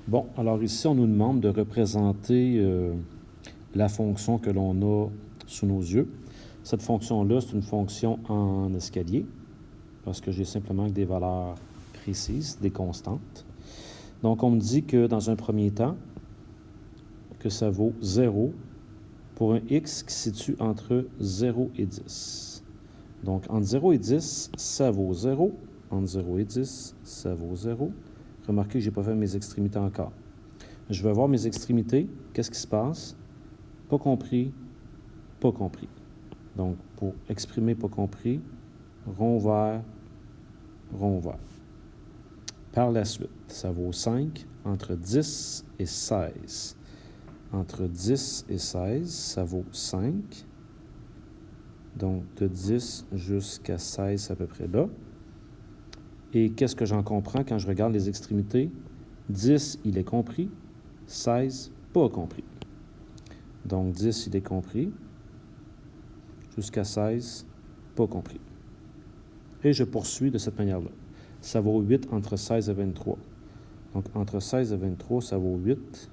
Bon, alors ici, on nous demande de représenter la fonction que l'on a sous nos yeux. Cette fonction-là, c'est une fonction en escalier, parce que j'ai simplement des valeurs précises, des constantes. Donc, on me dit que dans un premier temps, que ça vaut 0 pour un x qui se situe entre 0 et 10. Donc, entre 0 et 10, ça vaut 0. Entre 0 et 10, ça vaut 0. Remarquez que je n'ai pas fait mes extrémités encore. Je vais voir mes extrémités. Qu'est-ce qui se passe? Pas compris, pas compris. Donc, pour exprimer pas compris, rond vert, rond vert. Par la suite, ça vaut 5 entre 10 et 16. Entre 10 et 16, ça vaut 5. Donc, de 10 jusqu'à 16, c'est à peu près là. Et qu'est-ce que j'en comprends quand je regarde les extrémités? 10, il est compris. 16, pas compris. Donc, 10, il est compris. Jusqu'à 16, pas compris. Et je poursuis de cette manière-là. Ça vaut 8 entre 16 et 23. Donc, entre 16 et 23, ça vaut 8.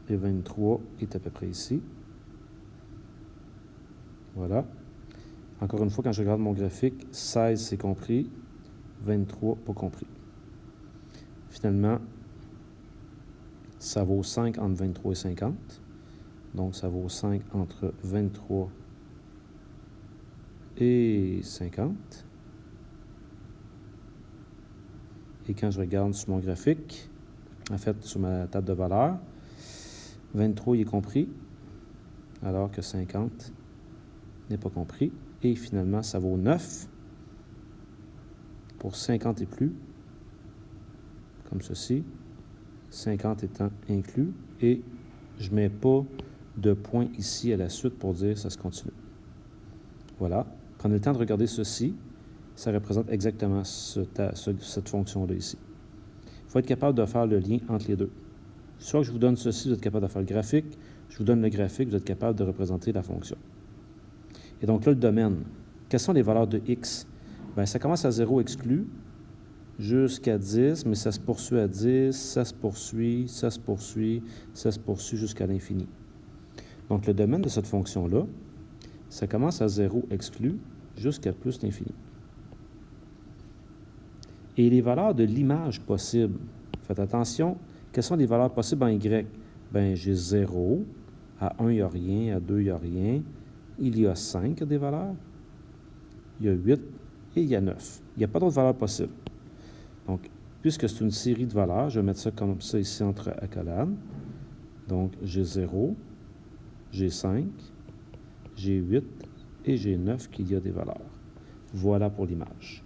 Et 23 est à peu près ici. Voilà. Encore une fois, quand je regarde mon graphique, 16, c'est compris. 23, pas compris. Finalement, ça vaut 5 entre 23 et 50. Donc, ça vaut 5 entre 23 et 50. Et quand je regarde sur mon graphique, en fait, sur ma table de valeurs, 23 il est compris, alors que 50 n'est pas compris. Et finalement, ça vaut 9 pour 50 et plus, comme ceci, 50 étant inclus. Et je ne mets pas de point ici à la suite pour dire que ça se continue. Voilà. Prenez le temps de regarder ceci. Ça représente exactement cette fonction-là ici. Il faut être capable de faire le lien entre les deux. Soit que je vous donne ceci, vous êtes capable de faire le graphique. Je vous donne le graphique, vous êtes capable de représenter la fonction. Et donc là, le domaine. Quelles sont les valeurs de x? Bien, ça commence à 0 exclu jusqu'à 10, mais ça se poursuit à 10, ça se poursuit, ça se poursuit, ça se poursuit jusqu'à l'infini. Donc, le domaine de cette fonction-là, ça commence à 0 exclu jusqu'à plus l'infini. Et les valeurs de l'image possible, faites attention, quelles sont les valeurs possibles en y? Bien, j'ai 0, à 1, il n'y a rien, à 2, il n'y a rien, il y a 5 des valeurs, il y a 8 et il y a 9. Il n'y a pas d'autres valeurs possibles. Donc, puisque c'est une série de valeurs, je vais mettre ça comme ça ici entre accolades. Donc, j'ai 0, j'ai 5, j'ai 8 et j'ai 9 qu'il y a des valeurs. Voilà pour l'image.